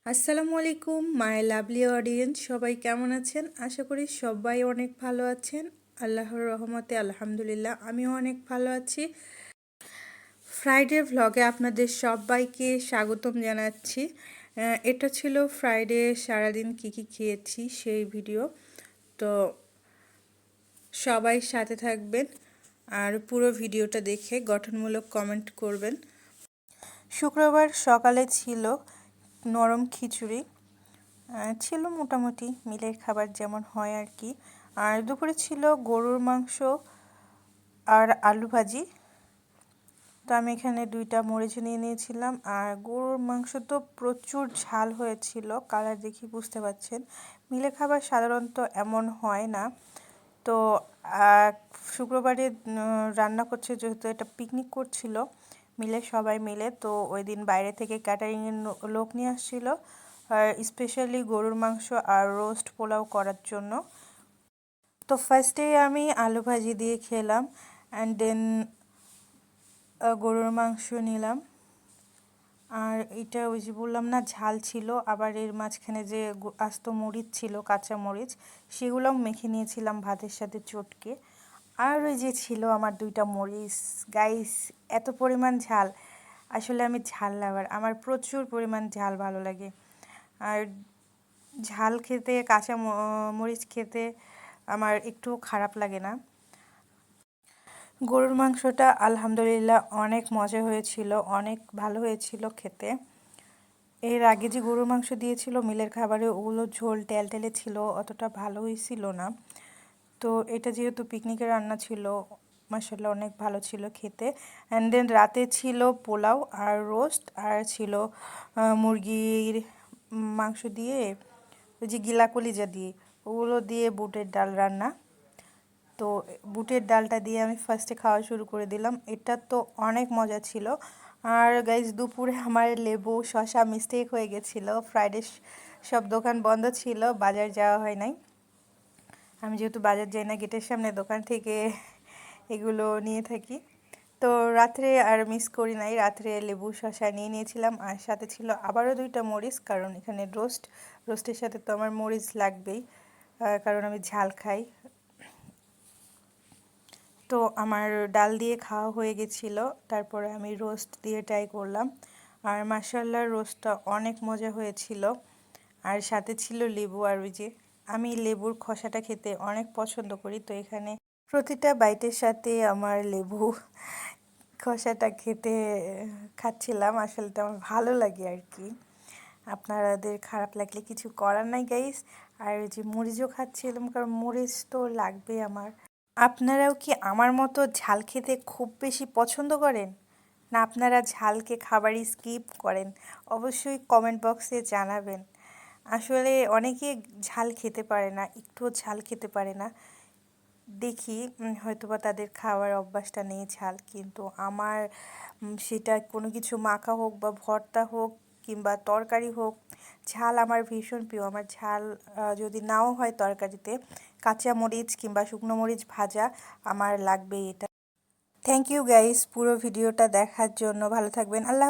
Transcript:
আসসালামু আলাইকুম my lovely audience, সবাই কেমন আছেন? আশা করি সবাই অনেক ভালো আছেন। আল্লাহর রহমতে আলহামদুলিল্লাহ আমিও অনেক ভালো আছি। ফ্রাইডে ভ্লগে আপনাদের সবাইকে স্বাগতম জানাচ্ছি। এটা ছিল ফ্রাইডে সারাদিন কি কি খেয়েছি সেই ভিডিও। তো সবাই সাথে থাকবেন আর পুরো ভিডিওটা দেখে গঠনমূলক কমেন্ট করবেন। শুক্রবার সকালে ছিল নরম খিচুড়ি, ছিল মোটামুটি মিলের খাবার যেমন হয় আর কি। আর দুপুরে ছিল গরুর মাংস আর আলু ভাজি। তো আমি এখানে 2টা মরিচ নিয়ে নিয়েছিলাম। আর গরুর মাংস তো প্রচুর ঝাল হয়েছিল, কালার দেখি বুঝতে পারছেন। মিলের খাবার সাধারণত এমন হয় না। তো শুক্রবারে রান্না করছে, যেহেতু এটা পিকনিক করছিল মিলে সবাই মিলে, তো ওই দিন বাইরে থেকে ক্যাটারিংয়ের লোক নিয়ে আসছিল স্পেশালি গরুর মাংস আর রোস্ট পোলাও করার জন্য। তো ফার্স্টে আমি আলু ভাজি দিয়ে খেলাম, অ্যান্ড দেন গরুর মাংস নিলাম। আর এটা ওই যে বললাম না ঝাল ছিল, আবার এর মাঝখানে যে আস্ত মরিচ ছিল, কাঁচা মরিচ, সেগুলোও মেখে নিয়েছিলাম ভাতের সাথে চটকে। আর ওই যে ছিল আমার 2টা মরিচ। গাইস, এত পরিমাণ ঝাল! আসলে আমি ঝাল লাভার, আমার প্রচুর পরিমাণ ঝাল ভালো লাগে। আর ঝাল খেতে, কাঁচা মরিচ খেতে আমার একটু খারাপ লাগে না। গরুর মাংসটা আলহামদুলিল্লাহ অনেক মজা হয়েছিল, অনেক ভালো হয়েছিল খেতে। এর আগে যে গরুর মাংস দিয়েছিল মিলের খাবারে, ওগুলো ঝোল টেলটেলে ছিল, অতটা ভালো হয়েছিল না। তো এটা যেহেতু পিকনিকের রান্না ছিল, মাশাআল্লাহ অনেক ভালো ছিল খেতে। অ্যান্ড দেন রাতে ছিল পোলাও আর রোস্ট, আর ছিল মুরগির মাংস দিয়ে, ওই যে গিলা কলিজা দিয়ে, ওগুলো দিয়ে বুটের ডাল রান্না। তো বুটের ডালটা দিয়ে আমি ফার্স্টে খাওয়া শুরু করে দিলাম। এটা তো অনেক মজা ছিল। আর গাইজ, দুপুরে আমার লেবু শসা মিস্টেক হয়ে গেছিলো। ফ্রাইডে সব দোকান বন্ধ ছিল, বাজার যাওয়া হয় নাই। আমি যেহেতু বাজার যাই না, গেটের সামনে দোকান থেকে এগুলো নিয়ে থাকি। তো রাত্রে আর মিস করি নাই, রাত্রে লেবু শসা নিয়ে নিয়েছিলাম। আর সাথে ছিল আবারও 2টা মরিচ, কারণ এখানে রোস্টের সাথে তো আমার মরিচ লাগবেই, কারণ আমি ঝাল খাই। তো আমার ডাল দিয়ে খাওয়া হয়ে গেছিলো, তারপরে আমি রোস্ট দিয়ে ট্রাই করলাম। আর মাশাআল্লাহ রোস্টটা অনেক মজা হয়েছিল। আর সাথে ছিল লেবু, আর ওই যে আমি লেবুর খোসাটা খেতে অনেক পছন্দ করি, তো এখানে প্রতিটা বাইটের সাথে আমার লেবু খোসাটা খেতে খাচ্ছিলাম। আসলে তো আমার ভালো লাগে আর কি, আপনাদের খারাপ লাগলে কিছু করার নাই গাইস। আর ওই যে মরিচও খাচ্ছিলাম, কারণ মরিচ তো লাগবে আমার। আপনারাও কি আমার মতো ঝাল খেতে খুব বেশি পছন্দ করেন, না আপনারা ঝালকে খাবারই স্কিপ করেন? অবশ্যই কমেন্ট বক্সে জানাবেন। আসলে অনেকে ঝাল খেতে পারে না, একটুও ঝাল খেতে পারে না। দেখি হয়তোবা তাদের খাওয়ার অভ্যাসটা নেই ঝাল, কিন্তু আমার সেটা কোনো কিছু মাখা হোক বা ভর্তা হোক কিংবা তরকারি হোক, ঝাল আমার ভীষণ প্রিয়। আমার ঝাল যদি নাও হয় তরকারিতে, কাঁচা মরিচ কিংবা শুকনো মরিচ ভাজা আমার লাগবেই এটা। থ্যাংক ইউ গাইস পুরো ভিডিওটা দেখার জন্য। ভালো থাকবেন। আল্লাহ।